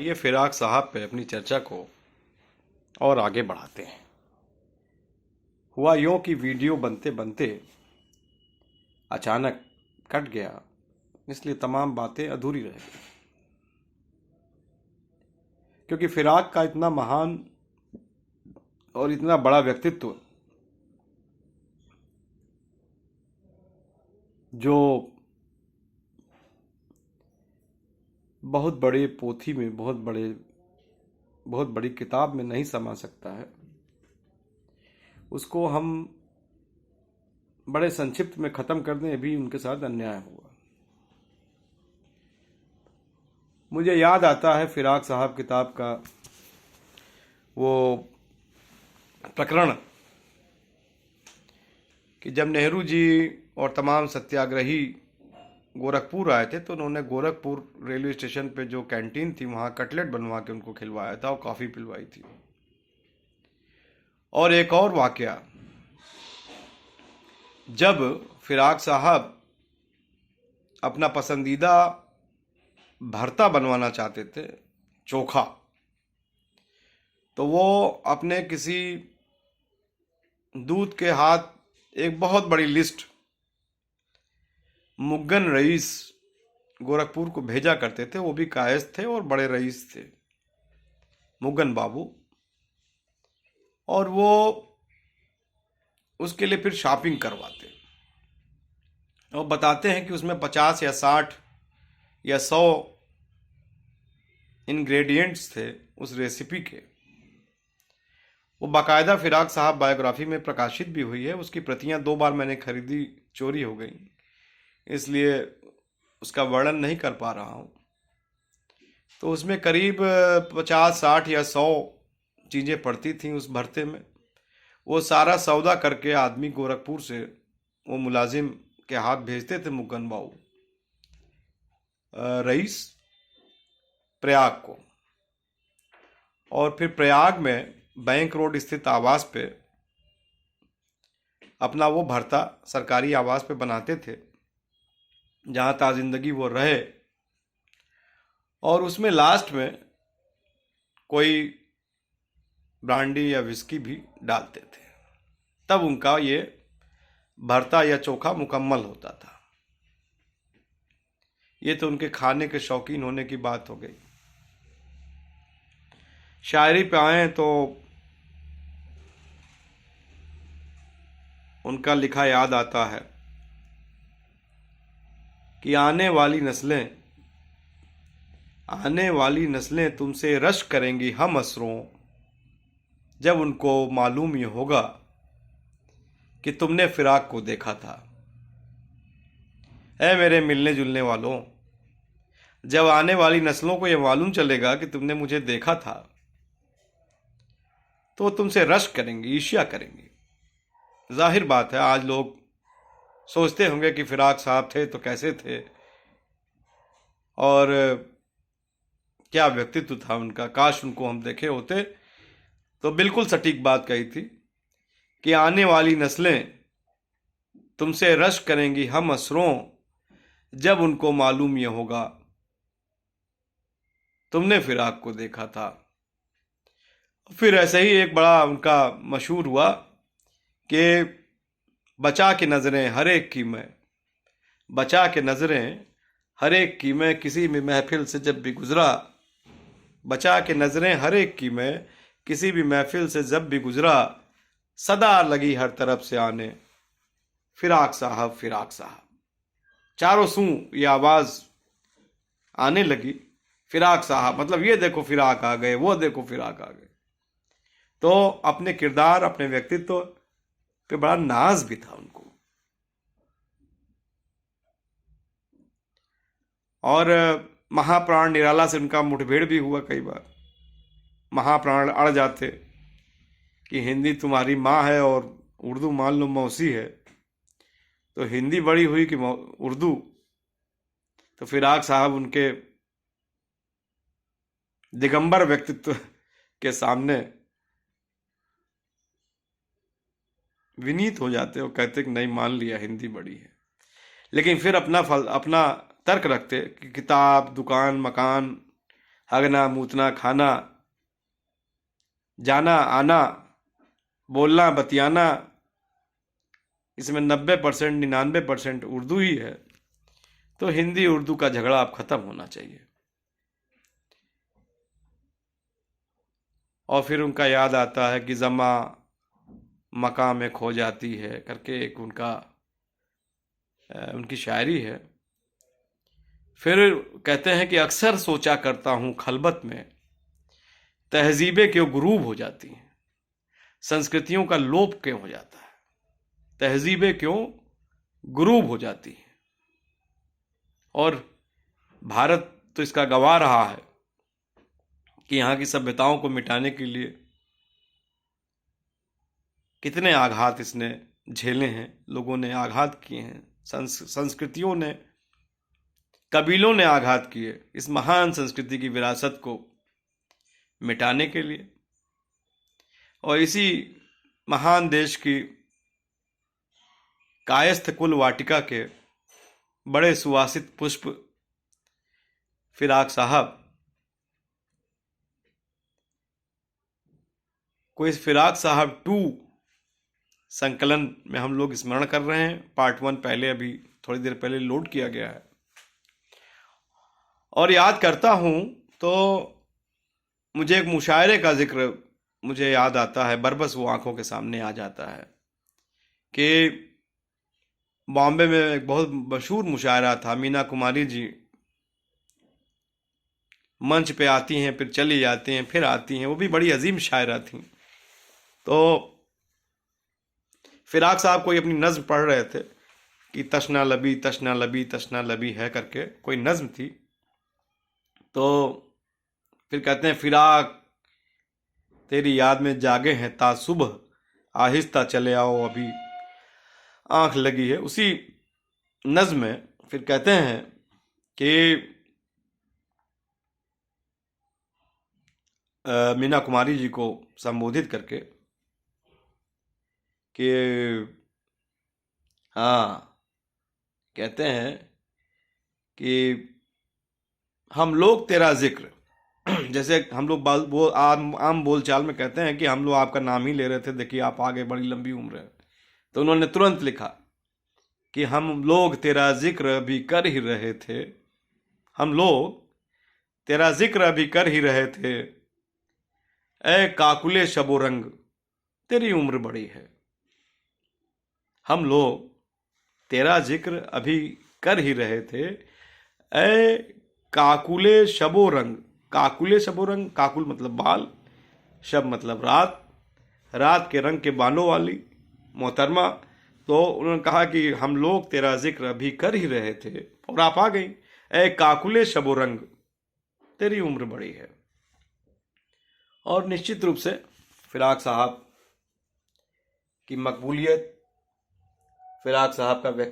ये फिराक साहब पे अपनी चर्चा को और आगे बढ़ाते हैं। हुआ यूं कि वीडियो बनते बनते अचानक कट गया, इसलिए तमाम बातें अधूरी रह गई। क्योंकि फिराक का इतना महान और इतना बड़ा व्यक्तित्व जो बहुत बड़े पोथी में बहुत बड़ी किताब में नहीं समा सकता है, उसको हम बड़े संक्षिप्त में खत्म कर दें, भी उनके साथ अन्याय हुआ। मुझे याद आता है फिराक साहब किताब का वो प्रकरण कि जब नेहरू जी और तमाम सत्याग्रही गोरखपुर आए थे तो उन्होंने गोरखपुर रेलवे स्टेशन पे जो कैंटीन थी वहाँ कटलेट बनवा के उनको खिलवाया था और कॉफ़ी पिलवाई थी। और एक और वाकया, जब फिराक साहब अपना पसंदीदा भरता बनवाना चाहते थे, चोखा, तो वो अपने किसी दूत के हाथ एक बहुत बड़ी लिस्ट मुग्गन रईस गोरखपुर को भेजा करते थे। वो भी कायस्थ थे और बड़े रईस थे, मुग्गन बाबू। और वो उसके लिए फिर शॉपिंग करवाते और बताते हैं कि उसमें 50 या 60 या 100 इंग्रेडिएंट्स थे उस रेसिपी के। वो बाकायदा फिराक साहब बायोग्राफी में प्रकाशित भी हुई है। उसकी प्रतियां 2 बार मैंने खरीदी, चोरी हो गई, इसलिए उसका वर्णन नहीं कर पा रहा हूँ। तो उसमें करीब 50, 60 या 100 चीज़ें पड़ती थीं उस भरते में। वो सारा सौदा करके आदमी गोरखपुर से वो मुलाजिम के हाथ भेजते थे मुग्गन बाबू रईस प्रयाग को। और फिर प्रयाग में बैंक रोड स्थित आवास पे अपना वो भरता सरकारी आवास पे बनाते थे, जहाँ ताजिंदगी वो रहे। और उसमें लास्ट में कोई ब्रांडी या विस्की भी डालते थे, तब उनका ये भरता या चोखा मुकम्मल होता था। ये तो उनके खाने के शौकीन होने की बात हो गई। शायरी पे आए तो उनका लिखा याद आता है कि आने वाली नस्लें तुमसे रश करेंगी हम असरों, जब उनको मालूम ये होगा कि तुमने फिराक को देखा था। ऐ मेरे मिलने जुलने वालों, जब आने वाली नस्लों को यह मालूम चलेगा कि तुमने मुझे देखा था तो तुमसे रश करेंगे, ईर्ष्या करेंगे। जाहिर बात है, आज लोग सोचते होंगे कि फिराक साहब थे तो कैसे थे और क्या व्यक्तित्व था उनका, काश उनको हम देखे होते। तो बिल्कुल सटीक बात कही थी कि आने वाली नस्लें तुमसे रश करेंगी हम असरों, जब उनको मालूम यह होगा तुमने फिराक को देखा था। फिर ऐसे ही एक बड़ा उनका मशहूर हुआ कि बचा के नजरें हर एक की मैं, बचा के नजरें हर एक की मैं, किसी भी महफिल से जब भी गुजरा, बचा के नजरें हर एक की मैं, किसी भी महफिल से जब भी गुजरा, सदा लगी हर तरफ से आने, फिराक साहब फिराक साहब। चारों सूं ये आवाज आने लगी, फिराक साहब, मतलब ये देखो फिराक आ गए, वो देखो फिराक आ गए। तो अपने किरदार, अपने व्यक्तित्व पे बड़ा नाज भी था उनको। और महाप्राण निराला से उनका मुठभेड़ भी हुआ कई बार। महाप्राण अड़ जाते कि हिंदी तुम्हारी माँ है और उर्दू मान लो मौसी है, तो हिंदी बड़ी हुई कि उर्दू। तो फिराक साहब उनके दिगंबर व्यक्तित्व के सामने विनीत हो जाते और कहते कि नहीं, मान लिया, हिंदी बड़ी है। लेकिन फिर अपना तर्क रखते कि किताब, दुकान, मकान, हगना मूतना खाना, जाना आना, बोलना बतियाना, इसमें 90% 99% उर्दू ही है। तो हिंदी उर्दू का झगड़ा अब खत्म होना चाहिए। और फिर उनका याद आता है कि जमा मकां में खो जाती है करके एक उनकी शायरी है। फिर कहते हैं कि अक्सर सोचा करता हूं खलबत में, तहजीबें क्यों गुरूब हो जाती हैं, संस्कृतियों का लोप क्यों हो जाता है, तहजीबें क्यों गुरूब हो जाती हैं। और भारत तो इसका गवाह रहा है कि यहाँ की सभ्यताओं को मिटाने के लिए कितने आघात इसने झेले हैं, लोगों ने आघात किए हैं, संस्कृतियों ने, कबीलों ने आघात किए इस महान संस्कृति की विरासत को मिटाने के लिए। और इसी महान देश की कायस्थ कुल वाटिका के बड़े सुवासित पुष्प फिराक साहब को इस फिराक साहब 2 संकलन में हम लोग स्मरण कर रहे हैं। पार्ट 1 पहले अभी थोड़ी देर पहले लोड किया गया है। और याद करता हूं तो मुझे एक मुशायरे का जिक्र मुझे याद आता है, बरबस वो आंखों के सामने आ जाता है कि बॉम्बे में एक बहुत मशहूर मुशायरा था। मीना कुमारी जी मंच पे आती हैं, फिर चली जाती हैं, फिर आती हैं, वो भी बड़ी अजीम शायरा थी। तो फिराक साहब कोई अपनी नज्म पढ़ रहे थे कि तशना लबी तशना लबी तशना लबी है करके कोई नज्म थी। तो फिर कहते हैं फिराक तेरी याद में जागे हैं ता सुबह, आहिस्ता चले आओ अभी आंख लगी है। उसी नज्म में फिर कहते हैं कि मीना कुमारी जी को संबोधित करके कि हाँ, कहते हैं कि हम लोग तेरा जिक्र, जैसे हम लोग वो आम बोलचाल में कहते हैं कि हम लोग आपका नाम ही ले रहे थे, देखिए आप आगे बड़ी लंबी उम्र है। तो उन्होंने तुरंत लिखा कि हम लोग तेरा जिक्र भी कर ही रहे थे, हम लोग तेरा जिक्र भी कर ही रहे थे, ए काकुले शबो रंग तेरी उम्र बड़ी है। हम लोग तेरा जिक्र अभी कर ही रहे थे, ए काकुले शबो रंग, काकुले शबो रंग, काकुल मतलब बाल, शब मतलब रात, रात के रंग के बालों वाली मोहतरमा। तो उन्होंने कहा कि हम लोग तेरा जिक्र अभी कर ही रहे थे और आप आ गई, ए काकुले शबो रंग तेरी उम्र बड़ी है। और निश्चित रूप से फिराक साहब की मकबूलियत, फिराक साहब का व्यक्ति